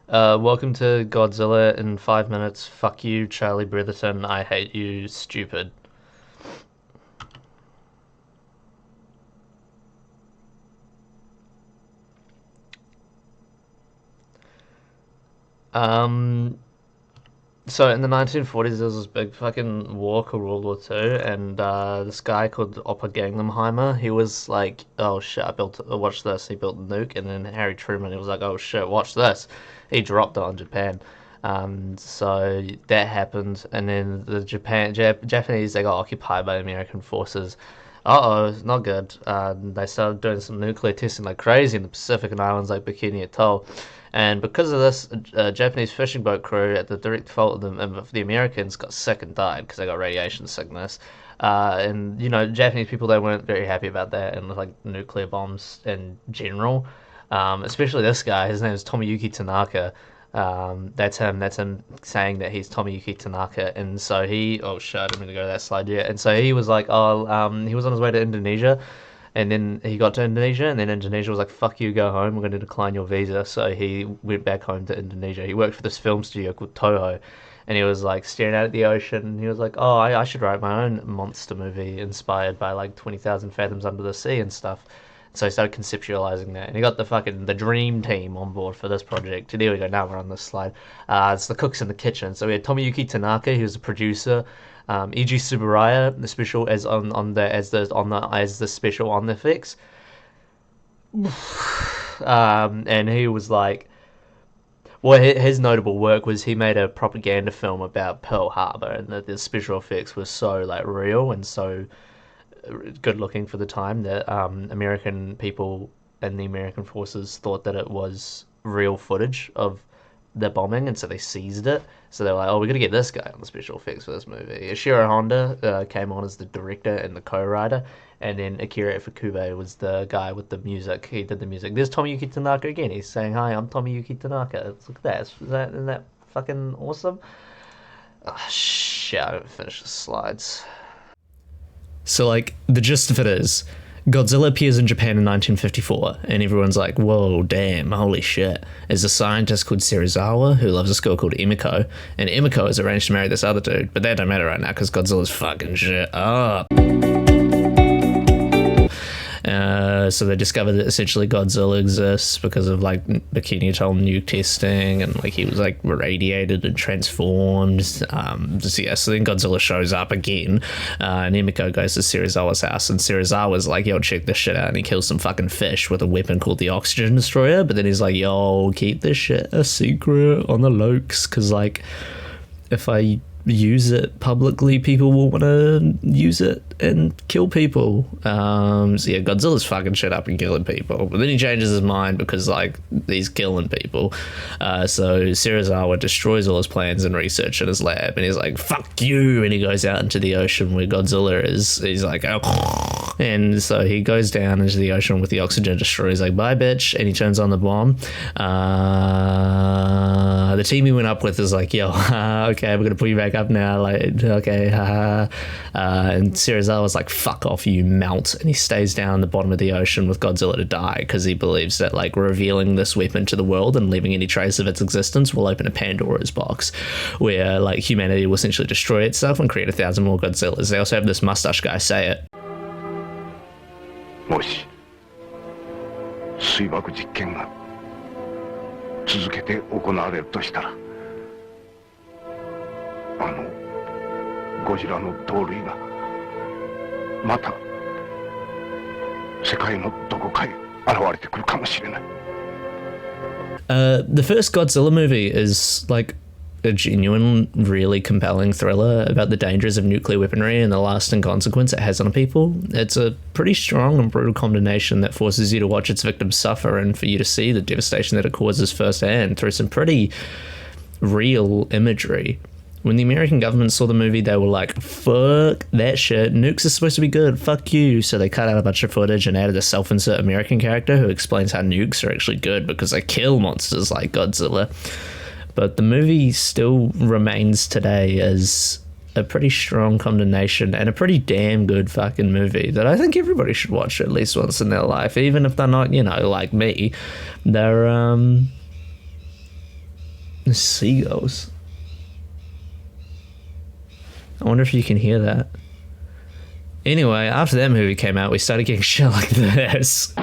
Welcome to Godzilla in 5 minutes. Fuck you, Charlie Britherton. I hate you, stupid. Um, so in the 1940s, there was this big fucking war called World War Two, and this guy called Opa Ganglenheimer, he was like, "Oh shit, watch this." He built the nuke, and then Harry Truman, he was like, "Oh shit, watch this." He dropped it on Japan. So that happened, and then the Japanese, they got occupied by American forces. Uh-oh, not good. They started doing some nuclear testing like crazy in the Pacific and islands like Bikini Atoll. And because of this, a Japanese fishing boat crew, at the direct fault of the Americans, got sick and died because they got radiation sickness. And Japanese people, they weren't very happy about that, and like nuclear bombs in general. Especially this guy. His name is Tomoyuki Tanaka. That's him. That's him saying that he's Tomoyuki Tanaka, and so he. Oh shit! I didn't mean to go to that slide yet. And so he was like, he was on his way to Indonesia, and then he got to Indonesia, and then Indonesia was like, "Fuck you, go home. We're going to decline your visa." So he went back home to Indonesia. He worked for this film studio called Toho, and he was like staring out at the ocean. And he was like, "Oh, I should write my own monster movie inspired by like 20,000 Fathoms Under the Sea and stuff." So he started conceptualizing that, and he got the dream team on board for this project. There we go. Now we're on this slide. It's the cooks in the kitchen. So we had Tomoyuki Tanaka, he was the producer. E.G. Tsuburaya, the special as the special on the effects. And he was like, well, his notable work was he made a propaganda film about Pearl Harbor, and the special effects were so like real and so good looking for the time that American people and the American forces thought that it was real footage of the bombing, and so they seized it. So they were like, "Oh, we're gonna get this guy on the special effects for this movie." Ishiro Honda came on as the director and the co-writer, and then Akira Ifukube was the guy with the music. He did the music. There's Tomoyuki Tanaka again. He's saying, "Hi, I'm Tomoyuki Tanaka." Look at that. Isn't that fucking awesome? Oh, shit, I haven't finished the slides. So, like, the gist of it is Godzilla appears in Japan in 1954, and everyone's like, whoa, damn, holy shit. There's a scientist called Serizawa who loves a girl called Emiko, and Emiko is arranged to marry this other dude, but that don't matter right now because Godzilla's fucking shit up. So they discovered that essentially Godzilla exists because of like Bikini Atoll nuke testing, and like he was like radiated and transformed. So then Godzilla shows up again, and Emiko goes to Serizawa's house, and Serizawa's like, "Yo, check this shit out," and he kills some fucking fish with a weapon called the Oxygen Destroyer. But then he's like, "Yo, keep this shit a secret on the lokes, because like if I use it publicly, people will want to use it and kill people." So yeah, Godzilla's fucking shit up and killing people, but then he changes his mind because like he's killing people. So Serizawa destroys all his plans and research in his lab, and he's like, "Fuck you," and he goes out into the ocean where Godzilla is. He's like, "Oh," and so he goes down into the ocean with the Oxygen Destroyer. He's like, "Bye, bitch," and he turns on the bomb. The team he went up with is like, "Yo, okay, we're gonna put you back up now." Like, okay, and Serizawa's like, "Fuck off, you melt," and he stays down the bottom of the ocean with Godzilla to die because he believes that like revealing this weapon to the world and leaving any trace of its existence will open a Pandora's box where like humanity will essentially destroy itself and create 1,000 more Godzillas. They also have this mustache guy say it. もし水爆実験が続けて行われるとしたら、あのゴジラの同類がまた世界のどこかへ現れてくるかもしれない。The first Godzilla movie is like a genuine, really compelling thriller about the dangers of nuclear weaponry and the lasting consequence it has on people. It's a pretty strong and brutal combination that forces you to watch its victims suffer and for you to see the devastation that it causes firsthand through some pretty real imagery. When the American government saw the movie, they were like, "Fuck that shit, nukes are supposed to be good, fuck you." So they cut out a bunch of footage and added a self-insert American character who explains how nukes are actually good because they kill monsters like Godzilla. But the movie still remains today as a pretty strong condemnation and a pretty damn good fucking movie that I think everybody should watch at least once in their life, even if they're not, like me. They're The seagulls. I wonder if you can hear that. Anyway, after that movie came out, we started getting shit like this.